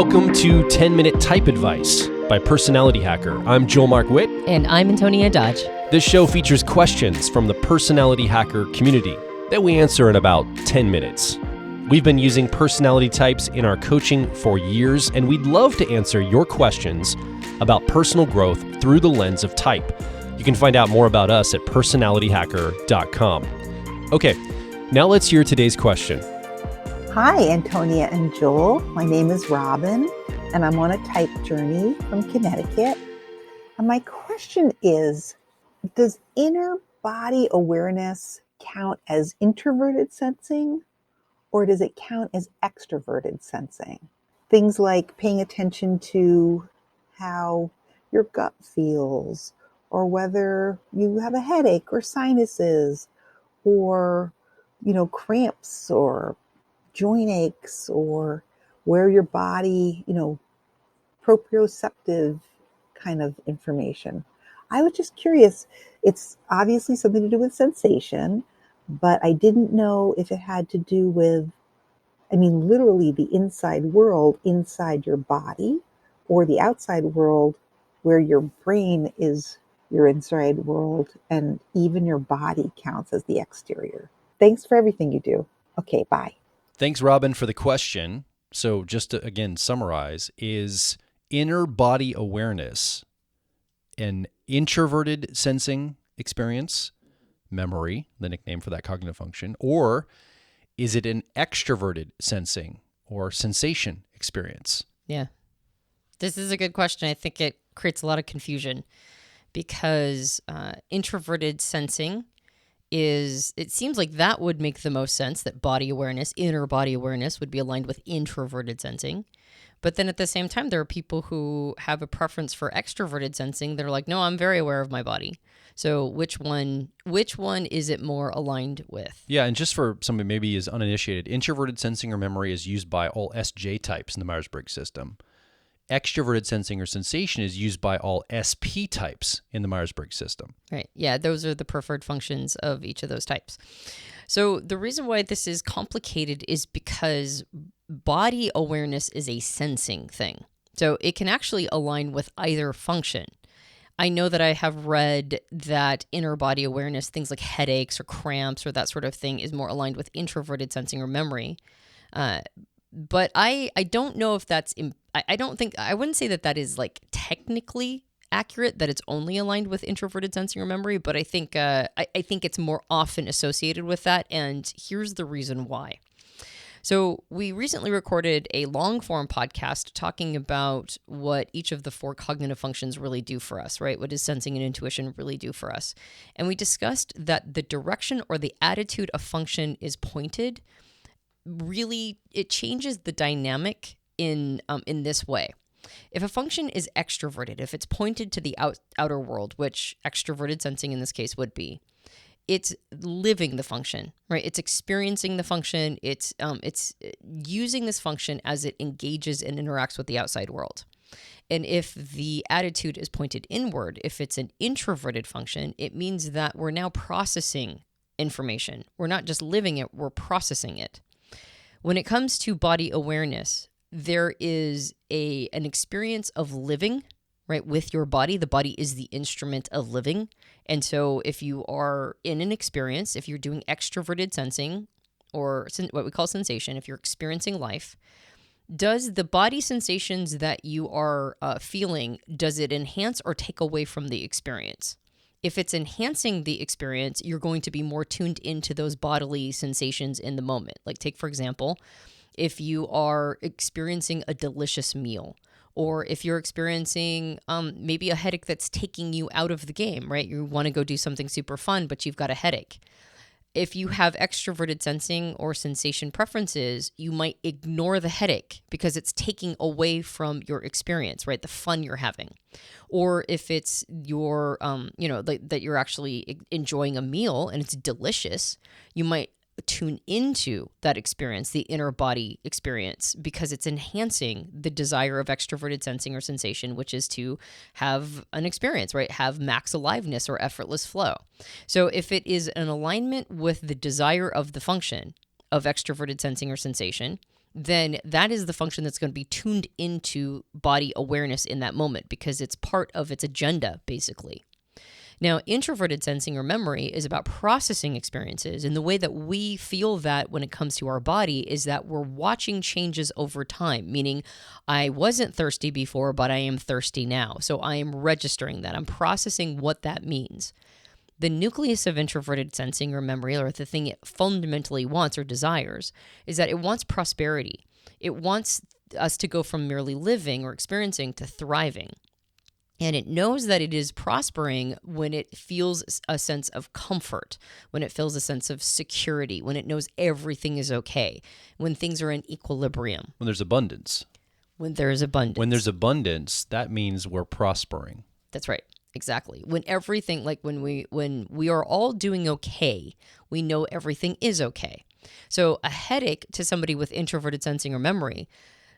Welcome to 10-Minute Type Advice by Personality Hacker. I'm Joel Mark Witt. And I'm Antonia Dodge. This show features questions from the Personality Hacker community that we answer in about 10 minutes. We've been using personality types in our coaching for years, and we'd love to answer your questions about personal growth through the lens of type. You can find out more about us at personalityhacker.com. Okay, now let's hear today's question. Hi, Antonia and Joel. My name is Robin, and I'm on a type journey from Connecticut. And my question is, does inner body awareness count as introverted sensing, or does it count as extroverted sensing? Things like paying attention to how your gut feels, or whether you have a headache or sinuses, or, cramps or joint aches, or where your body, proprioceptive kind of information. I was just curious. It's obviously something to do with sensation, but I didn't know if it had to do with, literally the inside world inside your body, or the outside world where your brain is your inside world, and even your body counts as the exterior. Thanks for everything you do. Okay, bye. Thanks, Robin, for the question. So just to, again, summarize, is inner body awareness an introverted sensing experience, memory, the nickname for that cognitive function, or is it an extroverted sensing or sensation experience? Yeah. This is a good question. I think it creates a lot of confusion because introverted sensing it seems like that would make the most sense, that body awareness, inner body awareness would be aligned with introverted sensing. But then at the same time, there are people who have a preference for extroverted sensing. They're like, no, I'm very aware of my body. So which one is it more aligned with? Yeah, and just for somebody maybe is uninitiated, introverted sensing or memory is used by all SJ types in the Myers-Briggs system. Extroverted sensing or sensation is used by all SP types in the Myers-Briggs system. Right. Yeah, those are the preferred functions of each of those types. So the reason why this is complicated is because body awareness is a sensing thing. So it can actually align with either function. I know that I have read that inner body awareness, things like headaches or cramps or that sort of thing, is more aligned with introverted sensing or memory. But I don't know if that's, I wouldn't say that is like technically accurate, that it's only aligned with introverted sensing or memory, but I think it's more often associated with that, and here's the reason why. So we recently recorded a long-form podcast talking about what each of the four cognitive functions really do for us, right? What does sensing and intuition really do for us? And we discussed that the direction or the attitude a function is pointed, really, it changes the dynamic in this way. If a function is extroverted, if it's pointed to the outer world, which extroverted sensing in this case would be, it's living the function, right? It's experiencing the function. It's using this function as it engages and interacts with the outside world. And if the attitude is pointed inward, if it's an introverted function, it means that we're now processing information. We're not just living it, we're processing it. When it comes to body awareness, there is an experience of living, right, with your body. The body is the instrument of living. And so if you are in an experience, if you're doing extroverted sensing, or what we call sensation, if you're experiencing life, does the body sensations that you are feeling, does it enhance or take away from the experience? If it's enhancing the experience, you're going to be more tuned into those bodily sensations in the moment. Like take, for example, if you are experiencing a delicious meal, or if you're experiencing maybe a headache that's taking you out of the game, right? You want to go do something super fun, but you've got a headache. If you have extroverted sensing or sensation preferences, you might ignore the headache because it's taking away from your experience, right? The fun you're having. Or if it's your, that you're actually enjoying a meal and it's delicious, you might tune into that experience, the inner body experience, because it's enhancing the desire of extroverted sensing or sensation, which is to have an experience, right? Have max aliveness or effortless flow. So if it is an alignment with the desire of the function of extroverted sensing or sensation, then that is the function that's going to be tuned into body awareness in that moment because it's part of its agenda, basically. Now, introverted sensing or memory is about processing experiences. And the way that we feel that when it comes to our body is that we're watching changes over time, meaning I wasn't thirsty before, but I am thirsty now. So I am registering that. I'm processing what that means. The nucleus of introverted sensing or memory, or the thing it fundamentally wants or desires, is that it wants prosperity. It wants us to go from merely living or experiencing to thriving. And it knows that it is prospering when it feels a sense of comfort, when it feels a sense of security, when it knows everything is okay, when things are in equilibrium. When there's abundance. When there's abundance. When there's abundance, that means we're prospering. That's right. Exactly. When everything, like when we are all doing okay, we know everything is okay. So a headache to somebody with introverted sensing or memory,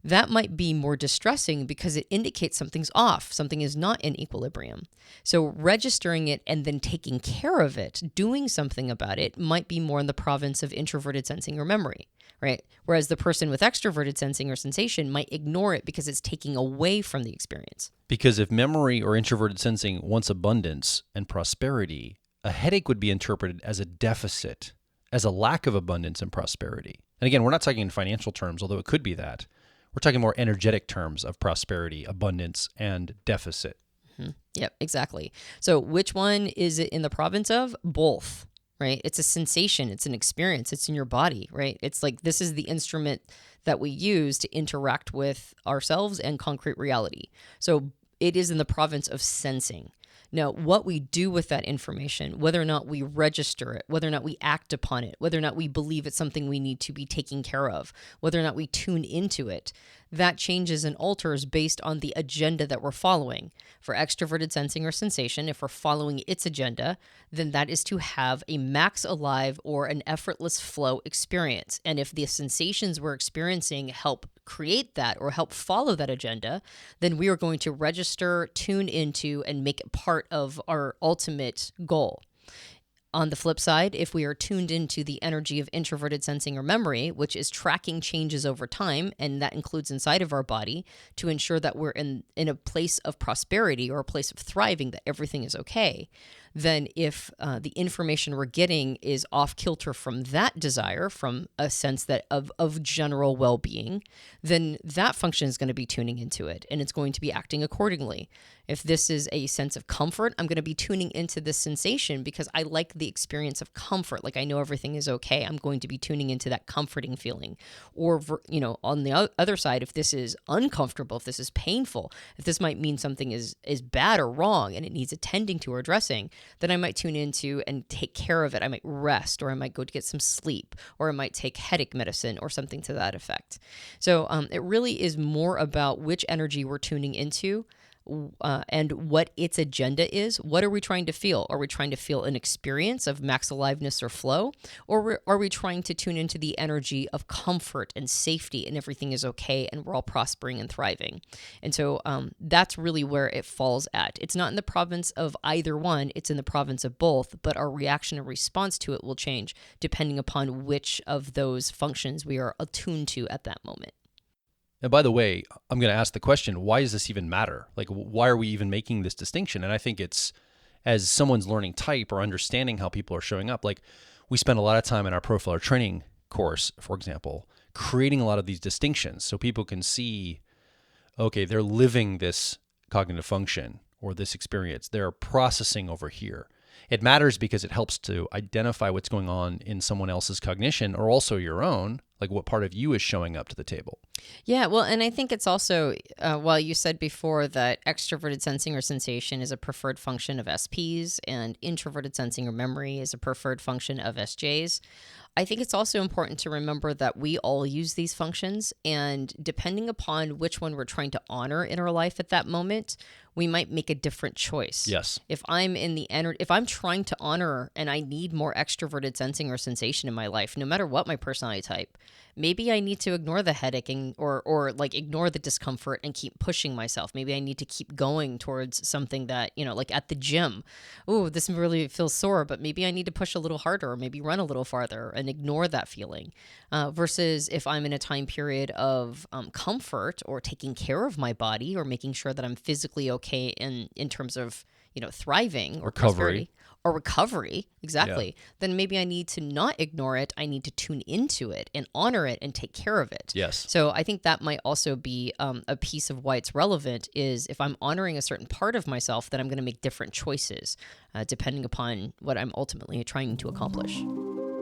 that might be more distressing because it indicates something's off, something is not in equilibrium. So registering it and then taking care of it, doing something about it, might be more in the province of introverted sensing or memory, right? Whereas the person with extroverted sensing or sensation might ignore it because it's taking away from the experience. Because if memory or introverted sensing wants abundance and prosperity, a headache would be interpreted as a deficit, as a lack of abundance and prosperity. And again, we're not talking in financial terms, although it could be that. We're talking more energetic terms of prosperity, abundance, and deficit. Mm-hmm. Yep, exactly. So which one is it in the province of? Both, right? It's a sensation. It's an experience. It's in your body, right? It's like this is the instrument that we use to interact with ourselves and concrete reality. So it is in the province of sensing. Now, what we do with that information, whether or not we register it, whether or not we act upon it, whether or not we believe it's something we need to be taking care of, whether or not we tune into it, that changes and alters based on the agenda that we're following. For extroverted sensing or sensation, if we're following its agenda, then that is to have a max alive or an effortless flow experience. And if the sensations we're experiencing help create that or help follow that agenda, then we are going to register, tune into, and make it part of our ultimate goal. On the flip side, if we are tuned into the energy of introverted sensing or memory, which is tracking changes over time, and that includes inside of our body, to ensure that we're in a place of prosperity or a place of thriving, that everything is okay, then if the information we're getting is off kilter from that desire, from a sense that of general well-being, then that function is going to be tuning into it, and it's going to be acting accordingly. If this is a sense of comfort, I'm going to be tuning into this sensation because I like the experience of comfort. Like I know everything is okay. I'm going to be tuning into that comforting feeling. Or, on the other side, if this is uncomfortable, if this is painful, if this might mean something is bad or wrong and it needs attending to or addressing, then I might tune into and take care of it. I might rest, or I might go to get some sleep, or I might take headache medicine or something to that effect. So it really is more about which energy we're tuning into, and what its agenda is. What are we trying to feel? Are we trying to feel an experience of max aliveness or flow? Or are we trying to tune into the energy of comfort and safety and everything is okay and we're all prospering and thriving? And so that's really where it falls at. It's not in the province of either one. It's in the province of both, but our reaction and response to it will change depending upon which of those functions we are attuned to at that moment. And by the way, I'm going to ask the question, why does this even matter? Like, why are we even making this distinction? And I think it's, as someone's learning type or understanding how people are showing up, like we spend a lot of time in our profiler training course, for example, creating a lot of these distinctions so people can see, okay, they're living this cognitive function or this experience. They're processing over here. It matters because it helps to identify what's going on in someone else's cognition or also your own, like what part of you is showing up to the table. Yeah, well, and I think it's also, while you said before that extroverted sensing or sensation is a preferred function of SPs and introverted sensing or memory is a preferred function of SJs, I think it's also important to remember that we all use these functions, and depending upon which one we're trying to honor in our life at that moment, we might make a different choice. Yes. If I'm if I'm trying to honor and I need more extroverted sensing or sensation in my life, no matter what my personality type, maybe I need to ignore the headache or like ignore the discomfort and keep pushing myself. Maybe I need to keep going towards something that, like at the gym. Oh, this really feels sore, but maybe I need to push a little harder or maybe run a little farther and ignore that feeling. Versus if I'm in a time period of comfort or taking care of my body or making sure that I'm physically okay in terms of, thriving or prosperity. Or recovery, exactly, then maybe I need to not ignore it. I need to tune into it and honor it and take care of it. Yes. So I think that might also be a piece of why it's relevant is if I'm honoring a certain part of myself, then I'm going to make different choices depending upon what I'm ultimately trying to accomplish.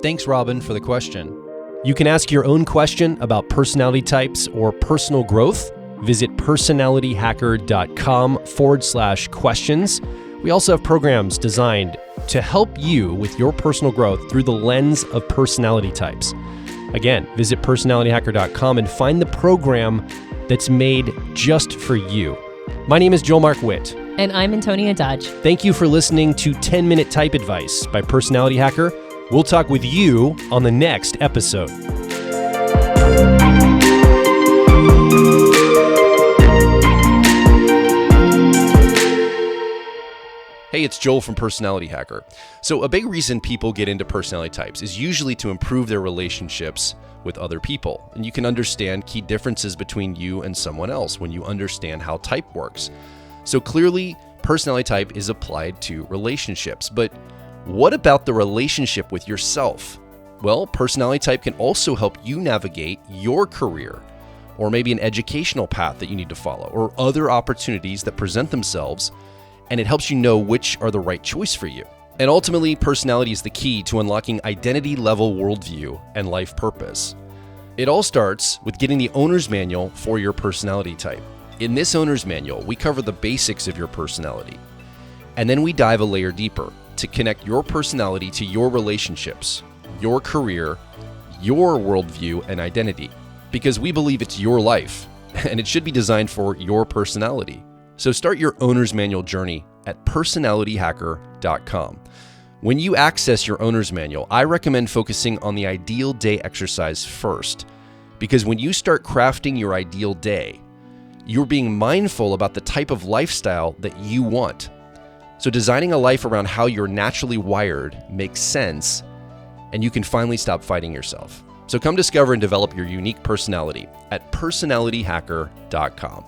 Thanks, Robin, for the question. You can ask your own question about personality types or personal growth. Visit personalityhacker.com/questions. We also have programs designed to help you with your personal growth through the lens of personality types. Again, visit personalityhacker.com and find the program that's made just for you. My name is Joel Mark Witt. And I'm Antonia Dodge. Thank you for listening to 10-Minute Type Advice by Personality Hacker. We'll talk with you on the next episode. Hey, it's Joel from Personality Hacker. So a big reason people get into personality types is usually to improve their relationships with other people. And you can understand key differences between you and someone else when you understand how type works. So clearly, personality type is applied to relationships. But what about the relationship with yourself? Well, personality type can also help you navigate your career, or maybe an educational path that you need to follow, or other opportunities that present themselves, and it helps you know which are the right choice for you. And ultimately, personality is the key to unlocking identity-level worldview and life purpose. It all starts with getting the owner's manual for your personality type. In this owner's manual, we cover the basics of your personality, and then we dive a layer deeper to connect your personality to your relationships, your career, your worldview, and identity. Because we believe it's your life, and it should be designed for your personality. So start your owner's manual journey at personalityhacker.com. When you access your owner's manual, I recommend focusing on the ideal day exercise first, because when you start crafting your ideal day, you're being mindful about the type of lifestyle that you want. So designing a life around how you're naturally wired makes sense, and you can finally stop fighting yourself. So come discover and develop your unique personality at personalityhacker.com.